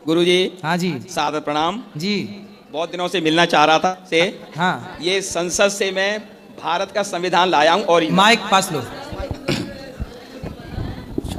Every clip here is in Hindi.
गुरुजी। हाँ जी। सादर प्रणाम जी। बहुत दिनों से मिलना चाह रहा था से। हाँ। ये संसद से मैं भारत का संविधान लाया हूँ और माइक पास लो।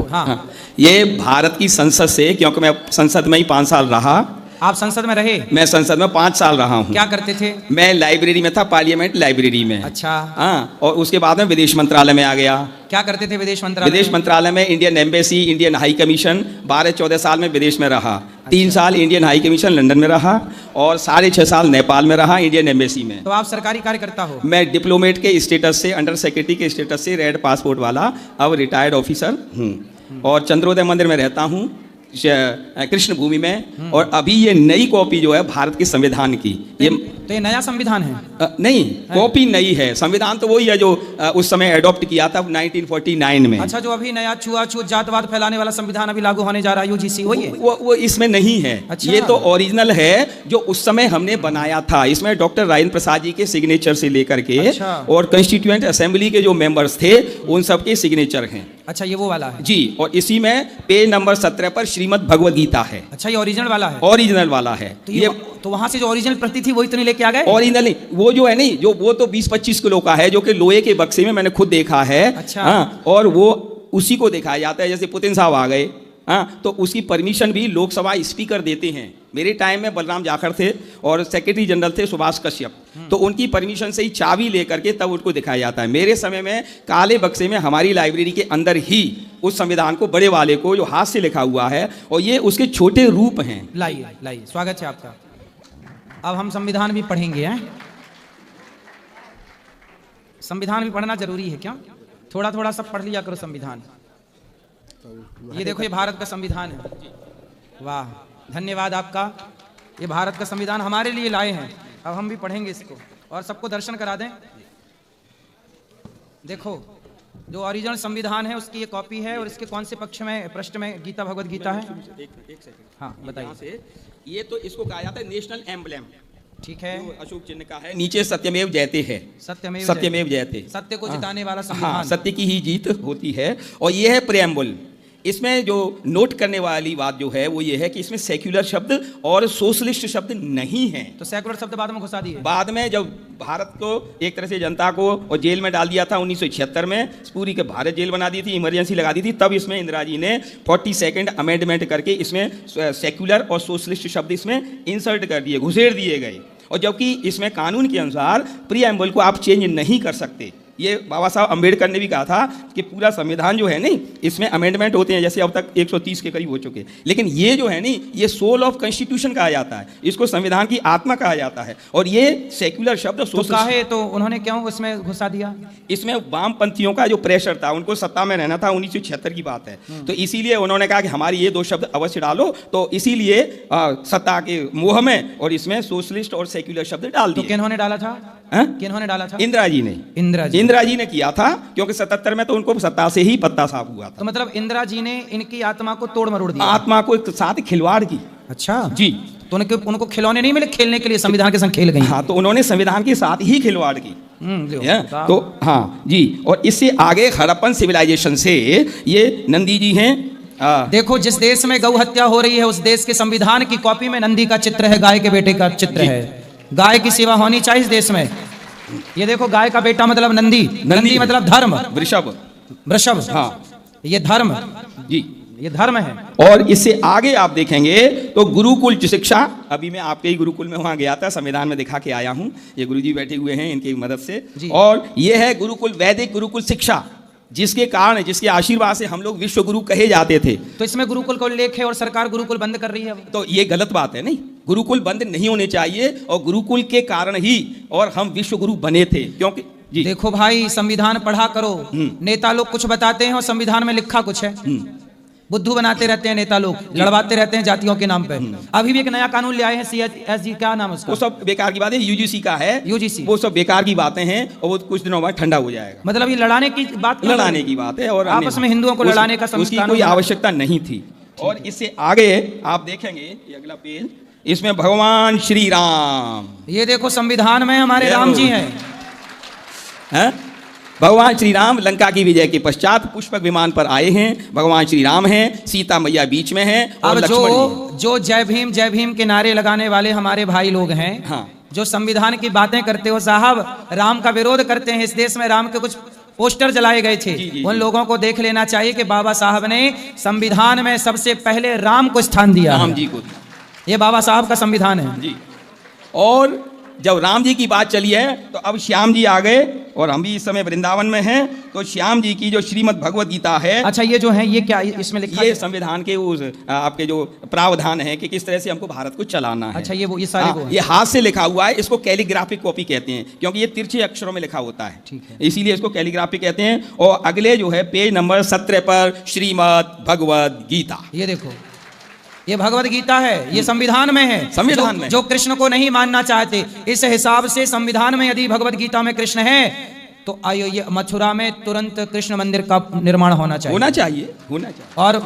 हाँ। हाँ, ये भारत की संसद से, क्योंकि मैं संसद में ही 5 साल रहा। आप संसद में रहे? मैं संसद में 5 साल रहा हूँ। क्या करते थे? मैं लाइब्रेरी में था, पार्लियामेंट लाइब्रेरी में। अच्छा। हाँ, और उसके बाद में विदेश मंत्रालय में आ गया। क्या करते थे विदेश मंत्रालय? विदेश मंत्रालय में Indian embassy, Indian high commission 12-14 साल में विदेश में रहा। 3 साल इंडियन हाई कमीशन लंदन में रहा और 6.5 साल नेपाल में रहा इंडियन एम्बेसी में। तो आप सरकारी कार्यकर्ता हो? मैं डिप्लोमेट के स्टेटस से, अंडर सेक्रेटरी के स्टेटस से, रेड पासपोर्ट वाला अब रिटायर्ड ऑफिसर हूँ और चंद्रोदय मंदिर में रहता हूँ कृष्ण भूमि में। और अभी ये नई कॉपी जो है भारत के संविधान की, ये नया संविधान है? नहीं, कॉपी नई है। संविधान तो वही है जो उस समय एडॉप्ट किया था 1949 में। अच्छा, जो अभी नया छुआछूत जातवाद फैलाने वाला संविधान अभी लागू होने जा रहा है, यूजीसी, वही है? वो इसमें नहीं है। अच्छा। ये तो ओरिजिनल है जो उस समय हमने बनाया था। इसमें डॉक्टर राजेंद्र प्रसाद जी के सिग्नेचर से लेकर के अच्छा। और कॉन्स्टिट्यूएंट असेंबली के जो मेंबर्स थे उन सबके सिग्नेचर हैं। अच्छा, ये वो वाला है जी। और इसी में पेज नंबर 17 पर श्रीमद् भगवद गीता है। अच्छा, ये ओरिजिनल वाला है? ओरिजिनल वाला है। तो तो वहां से जो ओरिजिनल प्रति थी वही तो नहीं लेके आ गए? ओरिजिनल नहीं, वो जो है नहीं, जो वो तो 20-25 किलो का है, जो कि लोहे के बक्से में मैंने खुद देखा है। अच्छा। हाँ, और वो उसी को दिखाया जाता है। जैसे पुतिन साहब आ गए, हाँ, तो उसकी परमिशन भी लोकसभा स्पीकर देते हैं। मेरे टाइम में बलराम जाखड़ थे और सेक्रेटरी जनरल थे सुभाष कश्यप, तो उनकी परमिशन से ही चाबी लेकर के तब उनको दिखाया जाता है। मेरे समय में काले बक्से में हमारी लाइब्रेरी के अंदर ही उस संविधान को, बड़े वाले को, जो हाथ से लिखा हुआ है, और ये उसके छोटे रूप हैं। लाइए लाइए, स्वागत है आपका। अब हम संविधान भी पढ़ेंगे हैं। संविधान भी पढ़ना जरूरी है क्या? थोड़ा थोड़ा सब पढ़ लिया करो संविधान। ये देखो, ये भारत का संविधान है। वाह, धन्यवाद आपका। ये भारत का संविधान हमारे लिए लाए हैं। अब हम भी पढ़ेंगे इसको और सबको दर्शन करा दें। देखो, जो ओरिजिनल संविधान है उसकी ये कॉपी है और इसके कौन से पक्ष में, पृष्ठ में गीता भगवद गीता है? एक सेकंड। हाँ, बताइए। ये तो इसको कहा जाता है नेशनल एम्बलम। ठीक है, अशोक चिन्ह का है। नीचे सत्यमेव जयते है। सत्यमेव जयते, सत्य को जिताने वाला हाँ, संविधान। सत्य की ही जीत होती है। और ये है प्रेम्बल। इसमें जो नोट करने वाली बात जो है वो ये है कि इसमें सेक्युलर शब्द और सोशलिस्ट शब्द नहीं है। तो सेक्युलर शब्द बाद में घुसा दिए? बाद में, जब भारत को एक तरह से जनता को और जेल में डाल दिया था 1976 में, पूरी के भारत जेल बना दी थी, इमरजेंसी लगा दी थी, तब इसमें इंदिरा जी ने 42nd अमेंडमेंट करके इसमें सेक्युलर और सोशलिस्ट शब्द इसमें इंसर्ट कर दिए, घुसेड़ दिए गए। और जबकि इसमें कानून के अनुसार प्रीएम्बल को आप चेंज नहीं कर सकते। ये बाबा साहब अम्बेडकर ने भी कहा था कि पूरा संविधान जो है नहीं, इसमें अमेंडमेंट होते हैं, जैसे अब तक 130 के करीब हो चुके, लेकिन ये जो है नहीं, ये सोल ऑफ कॉन्स्टिट्यूशन कहा जाता है, इसको संविधान की आत्मा कहा जाता है। और ये सेक्युलर शब्द तो उन्होंने क्यों इसमें घुसा दिया? इसमें वामपंथियों का जो प्रेशर था, उनको सत्ता में रहना था, 1976 की बात है, तो इसीलिए उन्होंने कहा कि हमारी ये 2 शब्द अवश्य डालो। तो इसीलिए सत्ता के मोह में और इसमें सोशलिस्ट और सेक्युलर शब्द डाल दिए। किन्होंने डाला था? किन्होंने डाला था? इंदिरा जी ने। इंदिरा जी ने किया था, क्योंकि 77 में तो उनको सत्ता से ही पत्ता साफ हुआ था। तो मतलब इंदिरा जी ने इनकी आत्मा को तोड़ मरोड़ दिया, आत्मा को साथ खिलवाड़ की। अच्छा जी। तो उनको खिलौने नहीं मिले खेलने के लिए, संविधान के संग खेल गई। हाँ, तो उन्होंने संविधान के साथ ही खिलवाड़ की। तो हाँ जी। और इससे आगे हड़प्पन सिविलाइजेशन से ये नंदी जी हैं। देखो, जिस देश में गौ हत्या हो रही है उस देश के संविधान की कॉपी में नंदी का चित्र है, गाय के बेटे का चित्र है। गाय की सेवा होनी चाहिए इस देश में। ये देखो, गाय का बेटा मतलब नंदी, नंदी मतलब धर्म, वृषभ। हाँ, ये धर्म जी, ये धर्म है। और इससे आगे आप देखेंगे तो गुरुकुल शिक्षा, अभी मैं आपके ही गुरुकुल में वहां गया था, संविधान में दिखा के आया हूं। ये गुरुजी बैठे हुए हैं, इनकी मदद से। और ये है गुरुकुल, वैदिक गुरुकुल शिक्षा, जिसके कारण, जिसके आशीर्वाद से हम लोग विश्व गुरु कहे जाते थे। तो इसमें गुरुकुल का उल्लेख है और सरकार गुरुकुल बंद कर रही है। तो ये गलत बात है। नहीं, गुरुकुल बंद नहीं होने चाहिए, और गुरुकुल के कारण ही और हम विश्व गुरु बने थे। क्योंकि जी, देखो भाई, संविधान पढ़ा करो। नेता लोग कुछ बताते हैं और संविधान में लिखा कुछ है। बुद्धू बनाते रहते हैं नेता लोग, लड़वाते रहते हैं जातियों के नाम पे। अभी भी एक नया कानून ले आए हैं, CSG, क्या नाम है उसका? वो सब बेकार की बात है। UGC का है, UGC, वो सब बेकार की बातें हैं और वो कुछ दिनों बाद ठंडा हो जाएगा। मतलब ये लड़ाने की बात, लड़ाने की बात है, और आपस में हिंदुओं को लड़ाने का उसकी कोई आवश्यकता नहीं थी। और इससे आगे आप देखेंगे, ये अगला पेज, इसमें भगवान श्री राम। ये देखो, संविधान में हमारे राम जी हैं। भगवान श्री राम लंका की विजय के पश्चात पुष्पक विमान पर आए हैं। भगवान श्री राम हैं, सीता मैया बीच में हैं और अब लक्ष्मण जो जय भीम के नारे लगाने वाले हमारे भाई लोग हैं, हाँ। जो संविधान की बातें करते हो साहब, राम का विरोध करते हैं। इस देश में राम के कुछ पोस्टर जलाए गए थे, उन लोगों को देख लेना चाहिए कि बाबा साहब ने संविधान में सबसे पहले राम को स्थान दिया। राम जी को, ये बाबा साहब का संविधान है जी। और जब राम जी की बात चली है तो अब श्याम जी आ गए और हम भी इस समय वृंदावन में हैं। तो श्याम जी की जो श्रीमद् भगवत गीता है, अच्छा ये जो है ये क्या इसमें लिखा ये है? संविधान के उस आपके जो प्रावधान है कि किस तरह से हमको भारत को चलाना है। अच्छा ये सारे वो ये हाथ से लिखा हुआ है, इसको कैलीग्राफिक कॉपी कहते हैं क्योंकि ये तिरछे अक्षरों में लिखा होता है, ठीक है। इसीलिए इसको कैलीग्राफी कहते हैं। और अगले जो है पेज नंबर 17 पर श्रीमद् भगवत गीता, ये देखो, ये भगवत गीता है, ये संविधान में है। संविधान में जो कृष्ण को नहीं मानना चाहते, इस हिसाब से संविधान में यदि भगवत गीता में कृष्ण है तो आयो ये मथुरा में तुरंत कृष्ण मंदिर का निर्माण होना चाहिए। और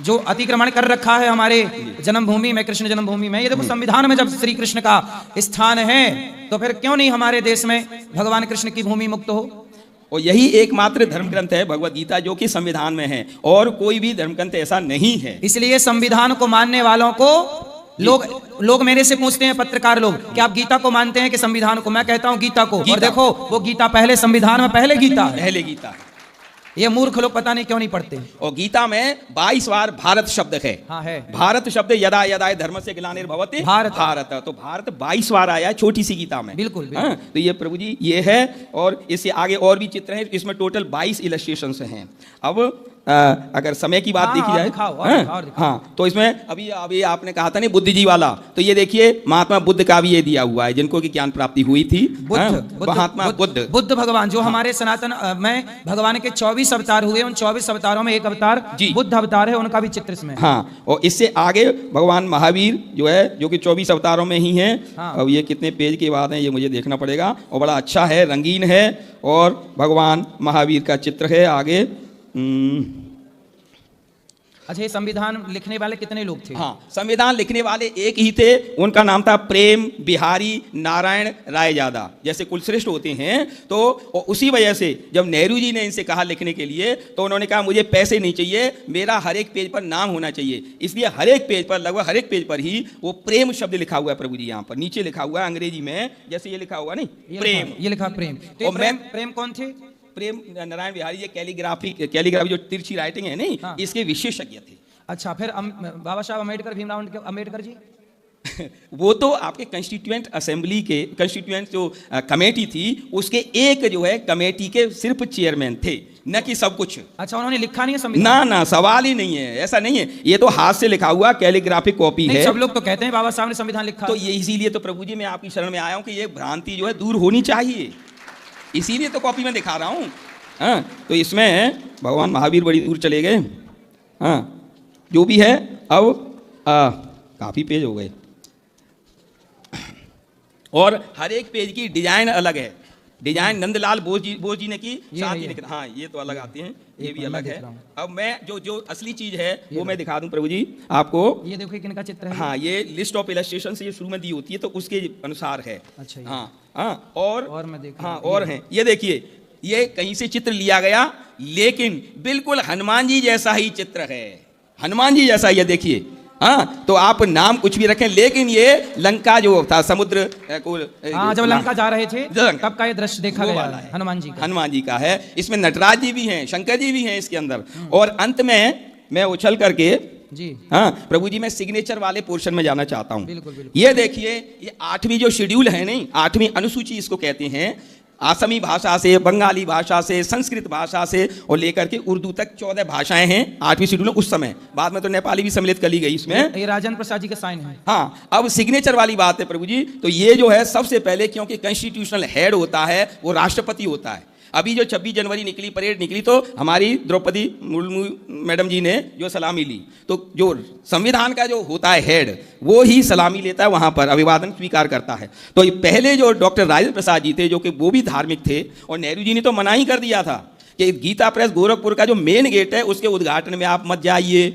जो अतिक्रमण कर रखा है हमारे जन्मभूमि में, कृष्ण जन्मभूमि में, ये देखो संविधान में जब श्री कृष्ण का स्थान है तो फिर क्यों नहीं हमारे देश में भगवान कृष्ण की भूमि मुक्त हो? और यही एकमात्र धर्म ग्रंथ है भगवत गीता जो कि संविधान में है, और कोई भी धर्म ग्रंथ ऐसा नहीं है। इसलिए संविधान को मानने वालों को लोग मेरे से पूछते हैं, पत्रकार लोग, कि आप गीता को मानते हैं कि संविधान को? मैं कहता हूं गीता को। और देखो वो गीता पहले संविधान में पहले गीता है। ये मूर्ख लोग पता नहीं क्यों नहीं पढ़ते। और गीता में 22 बार भारत शब्द है। हाँ है। भारत शब्द यदा यदा धर्म से ग्लानिर्भवति भारत, तो भारत 22 बार आया है छोटी सी गीता में। बिल्कुल। हाँ, तो ये प्रभु जी ये है, और इससे आगे और भी चित्र हैं, इसमें टोटल 22 इलस्ट्रेशंस हैं। अब अगर समय की बात देखी जाए, हाँ, तो इसमें अभी आपने कहा था नहीं बुद्ध जी वाला, तो ये देखिए महात्मा बुद्ध का भी ये दिया हुआ है, जिनको की ज्ञान प्राप्ति हुई थी। महात्मा बुद्ध भगवान जो हमारे सनातन में भगवान के 24 अवतार हुए, उन 24 अवतारों में एक अवतार बुद्ध अवतार है, उनका भी चित्र इसमें। हाँ, और इससे आगे भगवान महावीर जो है, जो कि 24 अवतारों में ही है। अब ये कितने पेज के बाद है ये मुझे देखना पड़ेगा, और बड़ा अच्छा है, रंगीन है, और भगवान महावीर का चित्र है आगे। अच्छा, ये संविधान लिखने वाले कितने लोग थे? हाँ, संविधान लिखने वाले एक ही थे, उनका नाम था प्रेम बिहारी नारायण रायजादा। जैसे कुलश्रेष्ठ होते हैं, तो उसी वजह से जब नेहरू जी ने इनसे कहा लिखने के लिए, तो उन्होंने कहा मुझे पैसे नहीं चाहिए, मेरा हर एक पेज पर नाम होना चाहिए। इसलिए हर एक पेज पर, लगभग हर एक पेज पर ही वो प्रेम शब्द लिखा हुआ है। प्रभु जी यहाँ पर नीचे लिखा हुआ है अंग्रेजी में, जैसे ये लिखा हुआ नहीं, प्रेम, ये लिखा प्रेम। तो प्रेम कौन थे? प्रेम नारायण बिहारी। ये कैलीग्राफी जो तिरछी राइटिंग है नहीं, इसके विशेषज्ञ थे। अच्छा, फिर बाबा साहब अम्बेडकर, भीमराव अम्बेडकर जी वो तो आपके कंस्टिट्यूएंट असेंबली के, कंस्टिट्यूएंट जो कमेटी थी उसके एक जो है कमेटी के सिर्फ चेयरमैन थे, न कि सब कुछ। अच्छा, उन्होंने लिखा नहीं है संविधान? ना, सवाल ही नहीं है, ऐसा नहीं है। ये तो हाथ से लिखा हुआ कैलीग्राफिक कॉपी है। सब लोग तो कहते हैं बाबा साहब ने संविधान लिखा, तो ये इसीलिए तो प्रभु जी मैं आपकी शरण में आया हूँ कि ये भ्रांति जो है दूर होनी चाहिए, इसीलिए तो कॉपी में दिखा रहा हूँ। हाँ, तो इसमें भगवान महावीर बड़ी दूर चले गए। हाँ, जो भी है, अब काफ़ी पेज हो गए, और हर एक पेज की डिजाइन अलग है। डिजाइन नंदलाल बोस जी ने की, साथ ही लिखा। हाँ, ये तो अलग आते हैं, ये भी अलग है। अब मैं जो असली चीज है वो मैं दिखा दूं प्रभु जी आपको। ये देखो किनका चित्र है। हाँ, ये लिस्ट ऑफ इलस्ट्रेशन से ये शुरू में दी होती है, तो उसके अनुसार है। अच्छा, हाँ, और मैं देख, हाँ, और हैं, ये देखिए, ये कहीं से चित्र लिया गया, लेकिन बिल्कुल हनुमान जी जैसा ही चित्र है, हनुमान जी जैसा। ये देखिए, हाँ, तो आप नाम कुछ भी रखें, लेकिन ये लंका जो था समुद्र को, जब लंका जा रहे थे तब का ये दृश्य देखा गया है, हनुमान जी का है। इसमें नटराज जी भी हैं, शंकर जी भी हैं इसके अंदर। और अंत में मैं उछल करके जी, हाँ प्रभु जी, मैं सिग्नेचर वाले पोर्शन में जाना चाहता हूँ। ये देखिए, ये 8वीं जो शेड्यूल है नहीं, 8वीं अनुसूची इसको कहते हैं। आसामी भाषा से, बंगाली भाषा से, संस्कृत भाषा से और लेकर के उर्दू तक 14 भाषाएं हैं 8वीं शेड्यूल में उस समय। बाद में तो नेपाली भी सम्मिलित कर ली गई इसमें। ये राजेंद्र प्रसाद जी का साइन है। हाँ, अब सिग्नेचर वाली बात है प्रभु जी। तो ये जो है सबसे पहले, क्योंकि कॉन्स्टिट्यूशनल हेड होता है वो राष्ट्रपति होता है। अभी जो 26 जनवरी निकली, परेड निकली, तो हमारी द्रौपदी मुर्मू मैडम जी ने जो सलामी ली, तो जो संविधान का जो होता है हेड, वो ही सलामी लेता है, वहाँ पर अभिवादन स्वीकार करता है। तो पहले जो डॉक्टर राजेंद्र प्रसाद जी थे, जो कि वो भी धार्मिक थे, और नेहरू जी ने तो मना ही कर दिया था कि गीता प्रेस गोरखपुर का जो मेन गेट है उसके उद्घाटन में आप मत जाइए,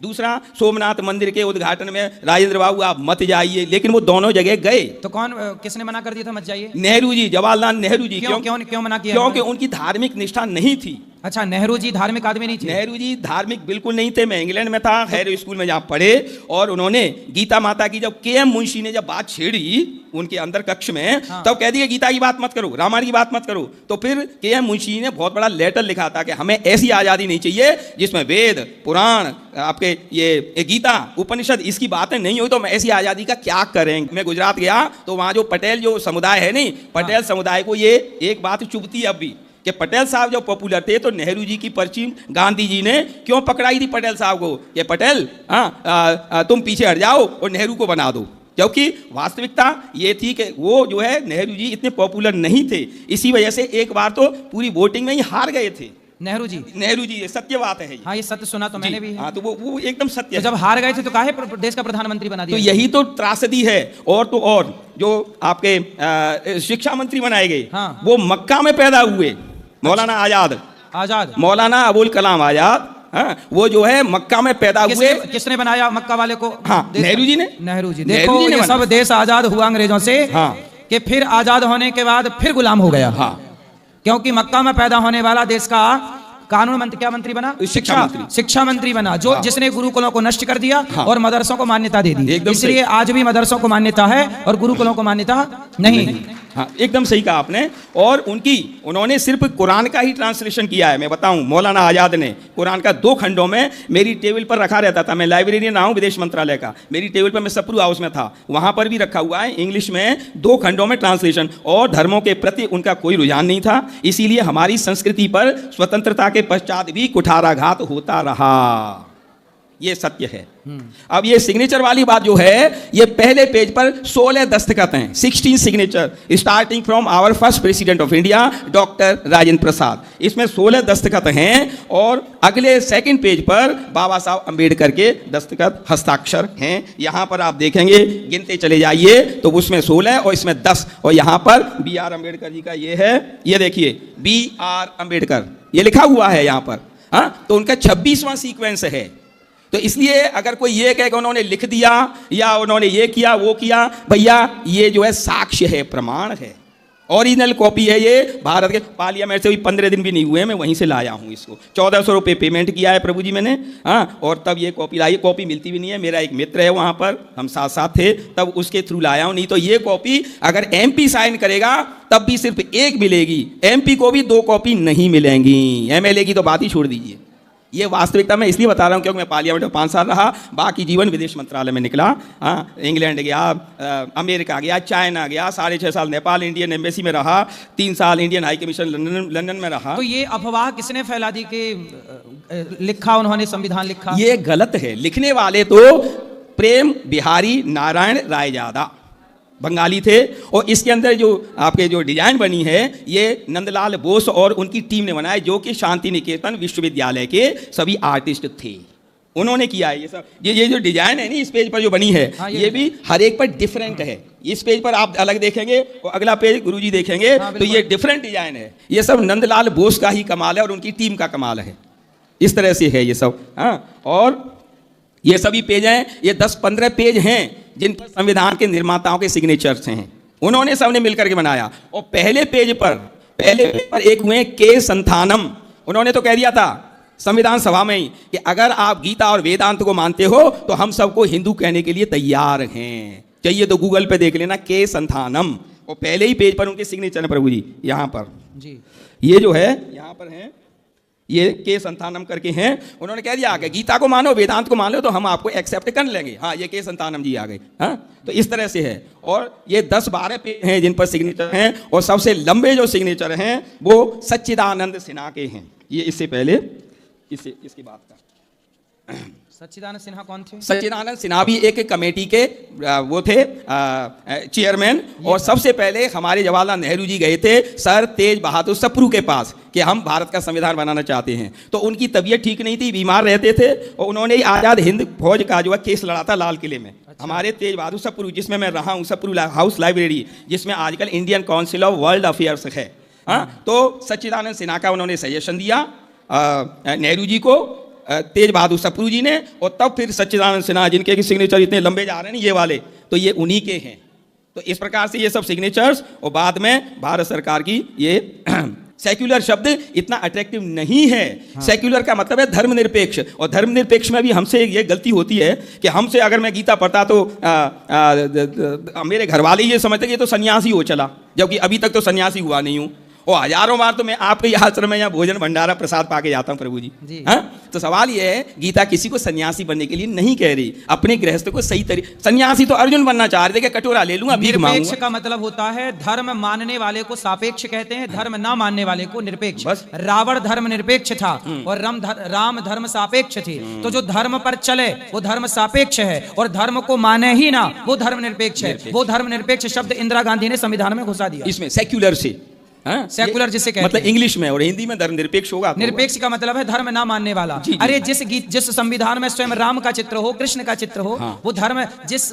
दूसरा, सोमनाथ मंदिर के उद्घाटन में राजेंद्र बाबू आप मत जाइए, लेकिन वो दोनों जगह गए। तो कौन किसने मना कर दिया था मत जाइए? नेहरू जी, जवाहरलाल नेहरू जी। क्यों मना किया? क्योंकि उनकी धार्मिक निष्ठा नहीं थी। अच्छा, नेहरू जी धार्मिक आदमी नहीं थे? नेहरू जी धार्मिक बिल्कुल नहीं थे। मैं इंग्लैंड में था, हैरो स्कूल में जहाँ पढ़े, और उन्होंने गीता माता की जब के.एम. मुंशी ने जब बात छेड़ी उनके अंदर कक्ष में, हाँ। तब कह दिया गीता की बात मत करो, रामायण की बात मत करो। तो फिर के.एम. मुंशी ने बहुत बड़ा लेटर लिखा था कि हमें ऐसी आज़ादी नहीं चाहिए जिसमें वेद, पुराण, आपके ये गीता, उपनिषद, इसकी बातें नहीं हुई, तो हम ऐसी आज़ादी का क्या करेंगे। मैं गुजरात गया तो वहाँ जो पटेल जो समुदाय है नहीं, पटेल समुदाय को ये एक बात चुभती है अब भी, कि पटेल साहब जब पॉपुलर थे तो नेहरू जी की पर्ची गांधी जी ने क्यों पकड़ाई थी पटेल साहब को, कि पटेल तुम पीछे हट जाओ और नेहरू को बना दो। क्योंकि वास्तविकता ये थी कि वो जो है नेहरू जी इतने पॉपुलर नहीं थे, इसी वजह से एक बार तो पूरी वोटिंग में ही हार गए थे नेहरू जी। ये सत्य बात है। हाँ, ये सत्य सुना तो मैंने भी। हाँ, तो वो एकदम सत्य है। तो जब हार गए थे तो काहे देश का प्रधानमंत्री बना दिया? तो यही तो त्रासदी है। और तो और जो आपके शिक्षा मंत्री बनाए गए, हाँ। वो मक्का में पैदा हुए, मौलाना आजाद, मौलाना अबुल कलाम आजाद। हाँ, वो जो है मक्का में पैदा हुए। किसने बनाया मक्का वाले को? हाँ, नेहरू जी ने। देखो, ये सब देश आजाद हुआ अंग्रेजों से, हाँ। कि फिर आजाद होने के बाद फिर गुलाम हो गया। हाँ। क्योंकि मक्का में पैदा होने वाला देश का कानून मंत्री, क्या मंत्री बना? शिक्षा मंत्री बना, जो हाँ। जिसने गुरुकुलों को नष्ट कर दिया, हाँ। और मदरसों को मान्यता दे दी। इसलिए आज भी मदरसों को मान्यता है और गुरुकुलों को मान्यता नहीं। हाँ, एकदम सही कहा आपने। और उन्होंने सिर्फ कुरान का ही ट्रांसलेशन किया है। मैं बताऊं, मौलाना आजाद ने कुरान का 2 खंडों में मेरी टेबल पर रखा रहता था। मैं लाइब्रेरियन रहा हूं विदेश मंत्रालय का, मेरी टेबल पर, मैं सप्रू हाउस में था, वहां पर भी रखा हुआ है इंग्लिश में 2 खंडों में ट्रांसलेशन। और धर्मों के प्रति उनका कोई रुझान नहीं था, इसीलिए हमारी संस्कृति पर स्वतंत्रता के पश्चात भी कुठाराघात होता रहा। ये सत्य है। अब ये सिग्नेचर वाली बात जो है, ये पहले पेज पर 16 दस्तखत हैं, 16 signature, starting from our first president of India doctor Rajendra Prasad. इसमें 16 दस्तखत हैं। और अगले सेकंड पेज पर बाबा साहब अंबेडकर के दस्तखत, हस्ताक्षर हैं। यहां पर आप देखेंगे, गिनते चले जाइए, तो उसमें 16 और इसमें 10। और यहां पर B.R. अम्बेडकर जी का ये है, ये देखिए B.R. अम्बेडकर, ये लिखा हुआ है यहां पर। हाँ, तो उनका 26वां सीक्वेंस है। तो इसलिए अगर कोई ये कहे कि उन्होंने लिख दिया या उन्होंने ये किया वो किया, भैया ये जो है साक्ष्य है, प्रमाण है, ओरिजिनल कॉपी है। ये भारत के पार्लियामेंट से भी 15 दिन भी नहीं हुए, मैं वहीं से लाया हूँ इसको। 1400 रुपये पेमेंट किया है प्रभु जी मैंने, हाँ, और तब ये कॉपी लाई। कॉपी मिलती भी नहीं है, मेरा एक मित्र है वहाँ पर, हम साथ साथ थे, तब उसके थ्रू लाया हूँ। नहीं तो ये कॉपी अगर MP साइन करेगा तब भी सिर्फ 1 मिलेगी, MP को भी 2 कॉपी नहीं मिलेंगी, MLA की तो बात ही छोड़ दीजिए। ये वास्तविकता मैं इसलिए बता रहा हूँ क्योंकि मैं पार्लियामेंट में 5 साल रहा, बाकी जीवन विदेश मंत्रालय में निकला। हाँ, इंग्लैंड गया, अमेरिका गया, चाइना गया, 6.5 साल नेपाल इंडियन एम्बेसी में रहा, 3 साल इंडियन हाई कमीशन लंदन में रहा। तो ये अफवाह किसने फैला दी कि लिखा उन्होंने संविधान लिखा? ये गलत है। लिखने वाले तो प्रेम बिहारी नारायण रायजादा बंगाली थे, और इसके अंदर जो आपके जो डिजाइन बनी है, ये नंदलाल बोस और उनकी टीम ने बनाया, जो कि शांति निकेतन विश्वविद्यालय के सभी आर्टिस्ट थे, उन्होंने किया है ये सब। ये जो डिजाइन है ना इस पेज पर जो बनी है, हाँ, ये भी हर एक पर डिफरेंट है। इस पेज पर आप अलग देखेंगे और अगला पेज गुरुजी देखेंगे, हाँ, तो ये डिफरेंट डिजाइन है। ये सब नंदलाल बोस का ही कमाल है और उनकी टीम का कमाल है। इस तरह से है ये सब। हाँ, और ये सभी पेज हैं, ये 10-15 पेज हैं जिन पर संविधान के निर्माताओं के सिग्नेचर्स हैं, उन्होंने सबने मिलकर के बनाया। और पहले पेज पर एक हुए के संथानम, उन्होंने तो कह दिया था संविधान सभा में ही कि अगर आप गीता और वेदांत को मानते हो तो हम सबको हिंदू कहने के लिए तैयार हैं, चाहिए तो गूगल पे देख लेना, के संथानम। और पहले ही पेज पर उनके सिग्नेचर है प्रभु जी, यहाँ पर जी, ये जो है यहाँ पर हैं, ये के संतानम करके हैं। उन्होंने कह दिया कि गीता को मानो, वेदांत को मान लो तो हम आपको एक्सेप्ट कर लेंगे। हाँ, ये के संतानम जी आ गए। हाँ, तो इस तरह से है। और ये 10-12 पेज हैं जिन पर सिग्नेचर हैं, और सबसे लंबे जो सिग्नेचर हैं वो सच्चिदानंद सिन्हा के हैं। ये इससे पहले इसकी बात का सच्चिदानंद सिन्हा कौन थे? सच्चिदानंद सिन्हा भी एक कमेटी के वो थे चेयरमैन। और सबसे पहले हमारे जवाहरलाल नेहरू जी गए थे सर तेज बहादुर सप्रू के पास कि हम भारत का संविधान बनाना चाहते हैं। तो उनकी तबीयत ठीक नहीं थी, बीमार रहते थे, और उन्होंने आज़ाद हिंद फौज का जो है केस लड़ा था लाल किले में। अच्छा। हमारे तेज बहादुर सप्रू, जिसमें मैं रहा हूँ, सप्रू हाउस लाइब्रेरी, जिसमें आजकल Indian council of world affairs है। हाँ, तो सच्चिदानंद सिन्हा का उन्होंने सजेशन दिया नेहरू जी को तेज बहादुर सप्रू जी ने, और तब फिर सच्चिदानंद सिन्हा, जिनके की सिग्नेचर इतने लंबे जा रहे हैं ये वाले, तो ये उन्हीं के हैं। तो इस प्रकार से ये सब सिग्नेचर्स, और बाद में भारत सरकार की ये सेक्युलर शब्द इतना अट्रैक्टिव नहीं है। हाँ। सेक्युलर का मतलब है धर्मनिरपेक्ष, और धर्मनिरपेक्ष में भी हमसे ये गलती होती है कि हमसे अगर मैं गीता पढ़ता तो मेरे घर वाले ये समझते कि ये तो सन्यासी हो चला, जबकि अभी तक तो सन्यासी हुआ नहीं हूँ, और हजारों बार तो मैं आपके आश्रम में या भोजन भंडारा प्रसाद पाके जाता हूँ प्रभु जी। हाँ, तो सवाल ये है, गीता किसी को सन्यासी बनने के लिए नहीं कह रही, अपने गृहस्थ को सही तरीके। सन्यासी तो अर्जुन बनना चाह रहे थे कि कटोरा ले लूंगा, भीख मांगूंगा। निरपेक्ष का मतलब होता है धर्म मानने वाले को सापेक्ष कहते हैं, धर्म ना मानने वाले को निरपेक्ष। बस रावण धर्म निरपेक्ष था और राम धर्म सापेक्ष थे। तो जो धर्म पर चले वो धर्म सापेक्ष है, और धर्म को माने ही ना वो धर्म निरपेक्ष है। वो धर्म निरपेक्ष शब्द इंदिरा गांधी ने संविधान में घुसा दिया, इसमें सेक्युलर से। हाँ? सेकुलर जिसे कहते मतलब इंग्लिश में, और हिंदी में धर्मनिरपेक्ष होगा। निरपेक्ष का मतलब है धर्म ना मानने वाला। अरे जिस संविधान में स्वयं राम का चित्र हो, कृष्ण का चित्र हो, हाँ। वो धर्म, जिस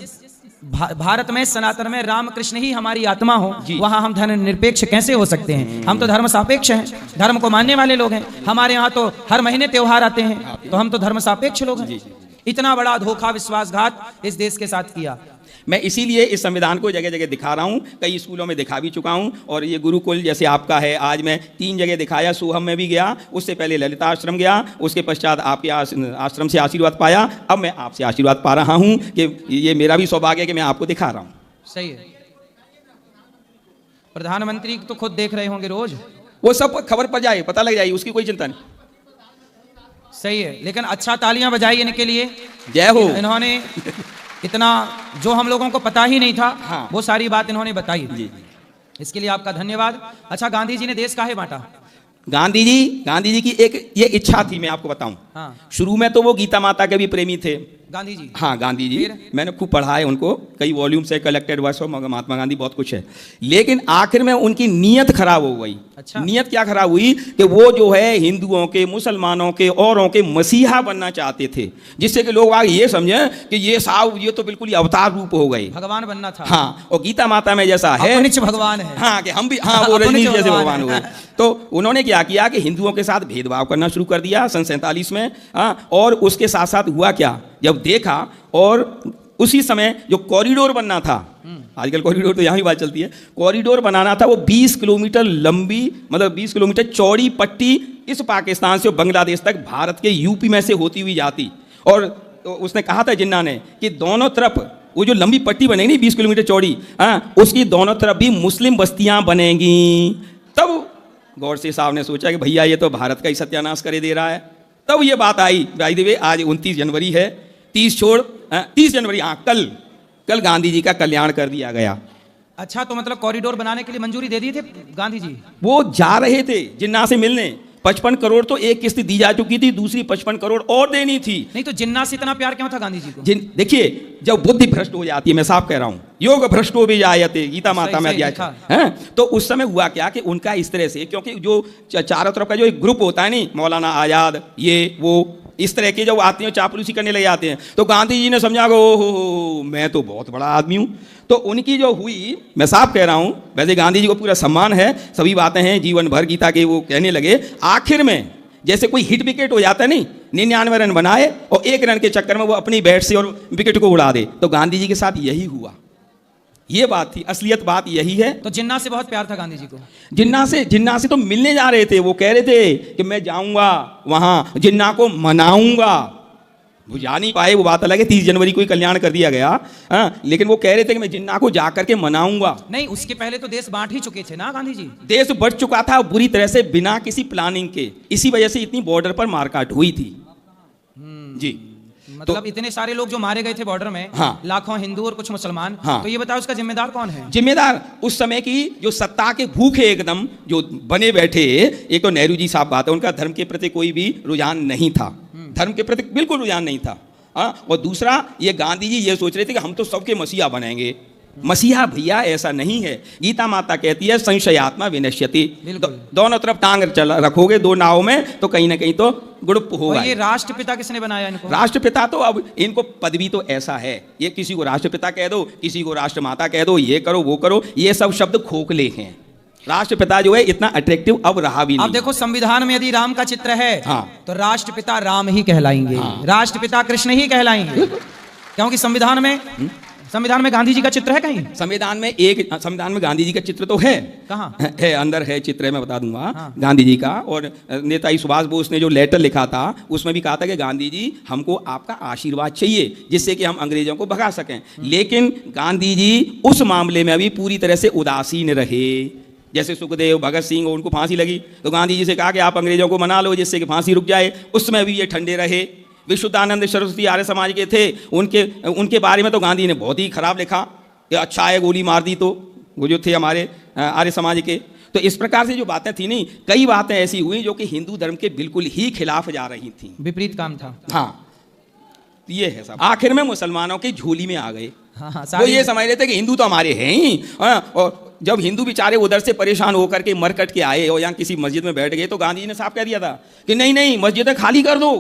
भारत में सनातन में राम कृष्ण ही हमारी आत्मा हो, वहां हम धर्म निरपेक्ष कैसे हो सकते हैं? हम तो धर्म सापेक्ष हैं, धर्म को मानने वाले लोग हैं। हमारे यहाँ तो हर महीने त्योहार आते हैं, तो हम तो धर्म सापेक्ष लोग हैं। इतना बड़ा धोखा, विश्वासघात इस देश के साथ किया। मैं इसीलिए इस संविधान को जगह जगह दिखा रहा हूँ, कई स्कूलों में दिखा भी चुका हूँ, और ये गुरुकुल जैसे आपका है, आज मैं 3 जगह दिखाया। सोहम में भी गया, उससे पहले ललिता आश्रम गया, उसके पश्चात आपके आश्रम से आशीर्वाद पाया, अब मैं आपसे आशीर्वाद पा रहा हूँ कि ये मेरा भी सौभाग्य है कि मैं आपको दिखा रहा हूँ। सही है। प्रधानमंत्री तो खुद देख रहे होंगे रोज, वो सब खबर पड़ जाए, पता लग जाएगी, उसकी कोई चिंता नहीं। सही है, लेकिन अच्छा तालियां बजाइए इनके लिए। जय हो। इन्होंने इतना जो हम लोगों को पता ही नहीं था, हाँ। वो सारी बात इन्होंने बताई जी। इसके लिए आपका धन्यवाद। अच्छा, गांधी जी ने देश काहे बांटा? गांधी जी की एक ये इच्छा थी, मैं आपको बताऊं। हाँ। शुरू में तो वो गीता माता के भी प्रेमी थे, गांधी जी। हाँ, गांधी जी, मैंने खूब पढ़ा है उनको, कई वॉल्यूम्स है, collected works of Mahatma Gandhi, बहुत कुछ है। लेकिन आखिर में उनकी नीयत खराब हो गई। अच्छा। नीयत क्या खराब हुई कि वो जो है हिंदुओं के, मुसलमानों के, औरों के मसीहा बनना चाहते थे, जिससे कि लोग आगे ये समझे कि ये साहब ये तो बिल्कुल ही अवतार रूप हो गए, भगवान बनना था। हाँ, और गीता माता में जैसा है भगवान है, हाँ, कि हम भी, हाँ, वो रजनीश जैसे भगवान हुए। तो उन्होंने क्या किया कि हिंदुओं के साथ भेदभाव करना शुरू कर दिया सन 47 में। हाँ, और उसके साथ साथ हुआ क्या, जब देखा, और उसी समय जो कॉरिडोर बनना था, आजकल कॉरिडोर तो यहाँ ही बात चलती है, कॉरिडोर बनाना था, वो 20 किलोमीटर लंबी, मतलब 20 किलोमीटर चौड़ी पट्टी इस पाकिस्तान से बांग्लादेश तक भारत के यूपी में से होती हुई जाती। और उसने कहा था जिन्ना ने कि दोनों तरफ वो जो लंबी पट्टी बनेगी 20 किलोमीटर चौड़ी, हाँ, उसकी दोनों तरफ भी मुस्लिम बस्तियां बनेंगी। तब गौर से साहब ने सोचा कि भैया ये तो भारत का ही सत्यानाश करे दे रहा है। तब ये बात आई, भाई देवे, आज 29 जनवरी है, 30 जनवरी, हाँ, कल गांधी जी का कल्याण कर दिया गया। अच्छा, तो मतलब कॉरिडोर बनाने के लिए मंजूरी दे दी थे गांधी जी? वो जा रहे थे जिन्ना से मिलने, 55 करोड़ तो एक किस्त दी जा चुकी थी, दूसरी 55 करोड़ और देनी थी। नहीं तो जिन्ना से इतना प्यार क्यों था गांधी जी को? देखिए, जब बुद्धि भ्रष्ट हो जाती है, मैं साफ कह रहा हूं, योग भ्रष्टो भी जायते, गीता माता में अध्याय है। तो उस समय हुआ क्या कि उनका इस तरह से, क्योंकि जो चारों तरफ का जो एक ग्रुप होता है नहीं, मौलाना आजाद, ये वो इस तरह के जो आते हैं चापलूसी करने लगे जाते हैं, तो गांधी जी ने समझा कि ओहो मैं तो बहुत बड़ा आदमी हूँ। तो उनकी जो हुई, मैं साफ कह रहा हूँ, वैसे गांधी जी को पूरा सम्मान है, सभी बातें हैं जीवन भर गीता के, वो कहने लगे आखिर में जैसे कोई हिट विकेट हो जाता है नहीं, 99 रन बनाए और 1 रन के चक्कर में वो अपनी बैट से और विकेट को उड़ा दे, तो गांधी जी के साथ यही हुआ। ये बात थी, असलियत बात यही है। तो जिन्ना से बहुत प्यार था गांधी जी को? जिन्ना से तो मिलने जा रहे थे, वो कह रहे थे कि मैं जाऊंगा वहां, जिन्ना को मनाऊंगा। वो जा नहीं पाए, वो बात अलग है, 30 जनवरी को ही कल्याण कर दिया गया। हाँ, लेकिन वो कह रहे थे कि मैं जिन्ना को जाकर के मनाऊंगा। नहीं, उसके पहले तो देश बांट ही चुके थे ना गांधी जी? देश बढ़ चुका था बुरी तरह से, बिना किसी प्लानिंग के, इसी वजह से इतनी बॉर्डर पर मारकाट हुई थी। जी, मतलब तो, इतने सारे लोग जो मारे गए थे बॉर्डर में, हाँ, लाखों हिंदू और कुछ मुसलमान, हाँ, तो ये बताओ उसका जिम्मेदार कौन है? जिम्मेदार उस समय की जो सत्ता के भूखे एकदम जो बने बैठे, एक तो नेहरू जी साहब बात है, उनका धर्म के प्रति कोई भी रुझान नहीं था, धर्म के प्रति बिल्कुल रुझान नहीं था। और दूसरा, ये गांधी जी ये सोच रहे थे कि हम तो सबके मसीहा बनेंगे। मसीहा भैया ऐसा नहीं है, गीता माता कहती है संशयात्मा विनश्यति, दोनों तरफ टांग रखोगे दो नाव में तो कहीं ना कहीं तो ग्रुप होगा। ये राष्ट्रपिता किसने बनाया इनको? राष्ट्रपिता तो अब इनको पदवी तो ऐसा है, ये किसी को राष्ट्रपिता कह दो, किसी को राष्ट्रमाता कह दो, ये करो वो करो, ये सब शब्द खोखले हैं। राष्ट्रपिता जो है इतना अट्रैक्टिव अब रहा भी अब नहीं। देखो संविधान में यदि राम का चित्र है हाँ। तो राष्ट्रपिता राम ही कहलाएंगे, राष्ट्रपिता कृष्ण ही कहलाएंगे, क्योंकि संविधान में गांधी जी का चित्र है कहीं? संविधान में गांधी जी का चित्र तो है, कहाँ है अंदर है चित्र है, मैं बता दूंगा। हाँ। गांधी जी का, और नेताजी सुभाष बोस ने जो लेटर लिखा था उसमें भी कहा था कि गांधी जी हमको आपका आशीर्वाद चाहिए जिससे कि हम अंग्रेजों को भगा सकें। लेकिन गांधी जी उस मामले में अभी पूरी तरह से उदासीन रहे। जैसे सुखदेव, भगत सिंह, उनको फांसी लगी तो गांधी जी से कहा कि आप अंग्रेजों को मना लो जिससे कि फांसी रुक जाए, उसमें भी ये ठंडे रहे। विश्वदानंद सरस्वती आर्य समाज के थे, उनके बारे में तो गांधी ने बहुत ही खराब लिखा कि अच्छा है गोली मार दी, तो वो जो थे हमारे आर्य समाज के। तो इस प्रकार से जो बातें थी नहीं, कई बातें ऐसी हुई जो कि हिंदू धर्म के बिल्कुल ही खिलाफ जा रही थी, विपरीत काम था। हाँ ये है सब। आखिर में मुसलमानों की झोली में आ गए। हाँ, वो ये समझ रहे थे कि हिंदू तो हमारे हैं ही, और जब हिंदू बेचारे उधर से परेशान होकर के मरकट के आए और यहाँ किसी मस्जिद में बैठ गए तो गांधी जी ने साफ कह दिया था कि नहीं नहीं, मस्जिदें खाली कर दो।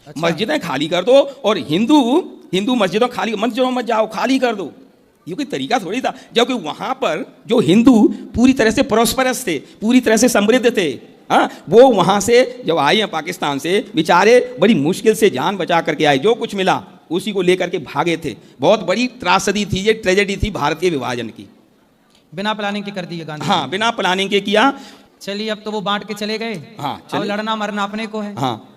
अच्छा। मस्जिदें खाली कर दो और हिंदू मस्जिदों मत जाओ, खाली कर दो। ये कोई तरीका थोड़ी था, जबकि वहां पर जो हिंदू पूरी तरह से प्रॉस्परस थे, पूरी तरह से समृद्ध थे, हाँ, वो वहां से जब आए हैं पाकिस्तान से, बेचारे बड़ी मुश्किल से जान बचा करके आए, जो कुछ मिला उसी को लेकर के भागे थे। बहुत बड़ी त्रासदी थी ये, ट्रेजेडी थी भारत के विभाजन की। बिना प्लानिंग के कर दी गांधी। हाँ, बिना प्लानिंग के किया। चलिए अब तो वो बांट के चले गए। हाँ, अब लड़ना मरना अपने को है। हाँ,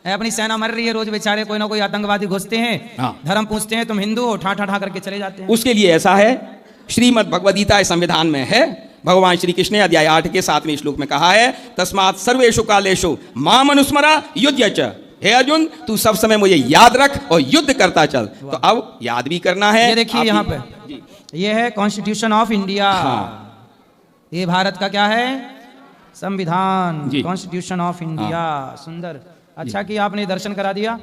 अपनी सेना मर रही है, रोज बेचारे कोई ना कोई आतंकवादी घुसते हैं। हाँ। धर्म पूछते हैं तुम हिंदू हो, ठा ठा ठा करके चले जाते हैं। उसके लिए ऐसा है, श्रीमद् भगवद गीता संविधान में है, भगवान श्री कृष्ण ने अध्याय 8 के 7वें श्लोक में कहा है, तस्मात् सर्वेषु कालेषु माम अनुस्मरा युध्य च। हे अर्जुन, तू सब समय मुझे याद रख और युद्ध करता चल। तो अब याद भी करना है। ये देखिए यहाँ पे ये है कॉन्स्टिट्यूशन ऑफ इंडिया। ये भारत का क्या है? संविधान, कॉन्स्टिट्यूशन ऑफ इंडिया। सुंदर, अच्छा कि आपने दर्शन करा दिया।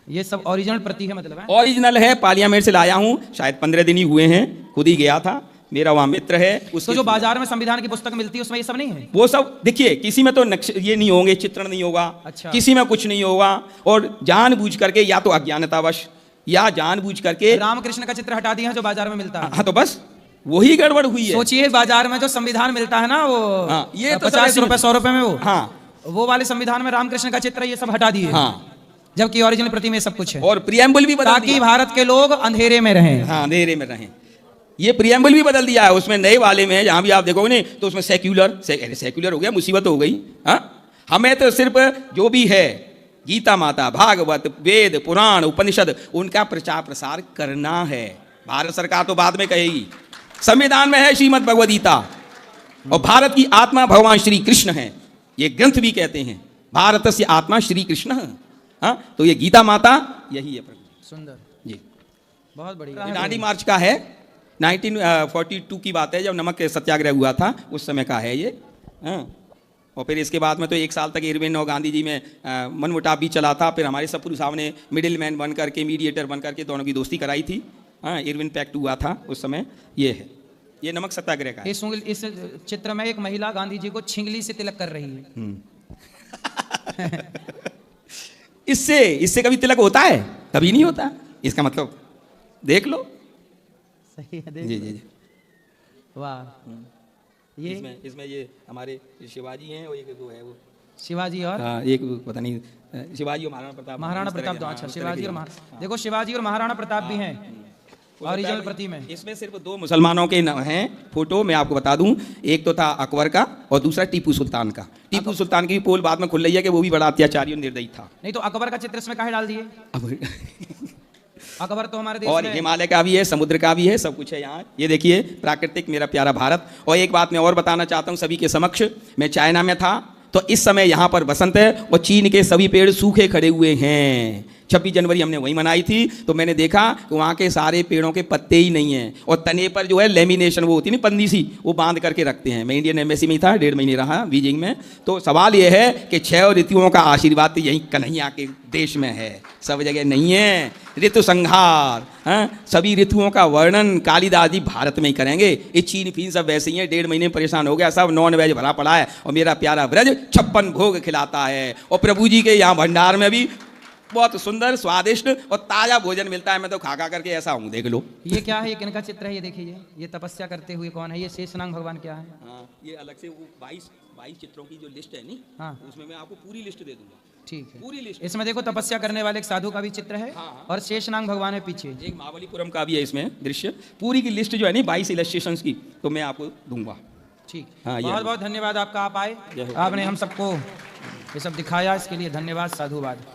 ये सब ओरिजिनल प्रति है, मतलब है ओरिजिनल है, पार्लियामेंट से लाया हूँ, शायद 15 दिन ही हुए हैं, खुद ही गया था, मेरा वहाँ मित्र है। उसको जो बाजार में संविधान की पुस्तक मिलती है उसमें ये सब नहीं है? वो सब देखिए, किसी में तो ये नहीं होंगे, चित्रण नहीं होगा। अच्छा। किसी में कुछ नहीं होगा, और जानबूझ करके या तो अज्ञानतावश या जानबूझ करके रामकृष्ण का चित्र हटा दिया है जो बाजार में मिलता है। हाँ, तो बस वही गड़बड़ हुई है। सोचिए बाजार में जो संविधान मिलता है ना, वो हाँ, ये तो 50 रुपए 100 रुपए में, वो हाँ, वो वाले संविधान में रामकृष्ण का चित्र ये सब हटा दिए। हाँ, जबकि ओरिजिनल प्रति में सब कुछ है, और प्रियम्बल भी बदल ताकि दिया। भारत के लोग अंधेरे में रहें। हाँ, अंधेरे में रहें। ये प्रियम्बल भी बदल दिया है, उसमें नए वाले में जहां भी आप देखोगे नहीं तो उसमें सेक्युलर हो गया, मुसीबत हो गई। हाँ, हमें तो सिर्फ जो भी है गीता माता, भागवत, वेद, पुराण, उपनिषद, उनका प्रचार प्रसार करना है। भारत सरकार तो बाद में कहेगी। संविधान में है श्रीमद् भगवद गीता, और भारत की आत्मा भगवान श्री कृष्ण है। ये ग्रंथ भी कहते हैं भारत से आत्मा श्री कृष्ण। हाँ, तो ये गीता माता यही है प्रभु। सुंदर जी, बहुत बढ़िया। दांडी मार्च का है, 1942 की बात है, जब नमक सत्याग्रह हुआ था उस समय का है ये। हाँ, और फिर इसके बाद में तो 1 साल तक इरविन और गांधी जी में मनमुटाव भी चला था। फिर हमारे सपुर साहब ने मिडिल मैन बन करके, मीडिएटर बन करके दोनों की दोस्ती कराई थी। हाँ, इरविन पैक्ट हुआ था उस समय। ये है, ये नमक सत्याग्रह का है। इस चित्र में एक महिला गांधी जी को छिंगली से तिलक कर रही है। इससे कभी तिलक होता है? कभी नहीं होता। इसका मतलब देख लो। सही है, देख जी जी जी। वाह। ये इसमें ये हमारे शिवाजी हैं, और एक वो है वो शिवाजी, और हाँ, एक पता नहीं, शिवाजी और महाराणा प्रताप। दो। अच्छा, शिवाजी और देखो शिवाजी और महाराणा प्रताप भी हैं ओरिजिनल प्रति में। इसमें सिर्फ 2 मुसलमानों के हैं फोटो, मैं आपको बता दूं। एक तो था अकबर का और दूसरा टीपू सुल्तान का। टीपू सुल्तान की पोल बाद में खुल रही है कि वो भी बड़ा अत्याचारी और निर्दयी था। नहीं तो अकबर का चित्र इसमें काहे डाल दिए? अकबर तो हमारे देश और में हिमालय का भी है, समुद्र का भी है, सब कुछ है यहाँ। ये देखिए, प्राकृतिक मेरा प्यारा भारत। और एक बात मैं और बताना चाहता हूँ सभी के समक्ष। मैं चाइना में था तो इस समय यहाँ पर बसंत है और चीन के सभी पेड़ सूखे खड़े हुए हैं। 26 जनवरी हमने वही मनाई थी, तो मैंने देखा कि वहाँ के सारे पेड़ों के पत्ते ही नहीं हैं, और तने पर जो है लेमिनेशन वो होती है ना, पन्नी सी, वो बांध करके रखते हैं। मैं इंडियन एम्बेसी में ही था, 1.5 महीने रहा बीजिंग में। तो सवाल ये है कि 6 ऋतुओं का आशीर्वाद तो यहीं कन्हैया के देश में है, सब जगह नहीं है। ऋतु संहार, सभी ऋतुओं का वर्णन कालिदास जी भारत में ही करेंगे। ये चीन फीन सब वैसे ही है, 1.5 महीने में परेशान हो गया, सब नॉन वेज भरा पड़ा है। और मेरा प्यारा ब्रज 56 भोग खिलाता है, और प्रभु जी के यहाँ भंडार में भी बहुत सुंदर, स्वादिष्ट और ताजा भोजन मिलता है। मैं तो खा खा करके ऐसा हूँ, देख लो। ये क्या है, ये किनका चित्र है? ये देखिए, ये तपस्या करते हुए कौन है? ये शेषनाग भगवान क्या है? हाँ, ये अलग से वो 22 चित्रों की जो लिस्ट है नी, हाँ उसमें मैं आपको पूरी लिस्ट दे दूंगा। ठीक है, पूरी लिस्ट। इसमें देखो तपस्या करने वाले एक साधु का भी चित्र है और शेषनाग भगवान है पीछे। एक महाबलीपुरम का भी है इसमें दृश्य। पूरी की लिस्ट जो है नी 22 इलस्ट्रेशंस की, तो मैं आपको दूंगा। ठीक, हाँ, ये बहुत बहुत धन्यवाद आपका, आप आए, आपने हम सबको ये सब दिखाया, इसके लिए धन्यवाद, साधुवाद।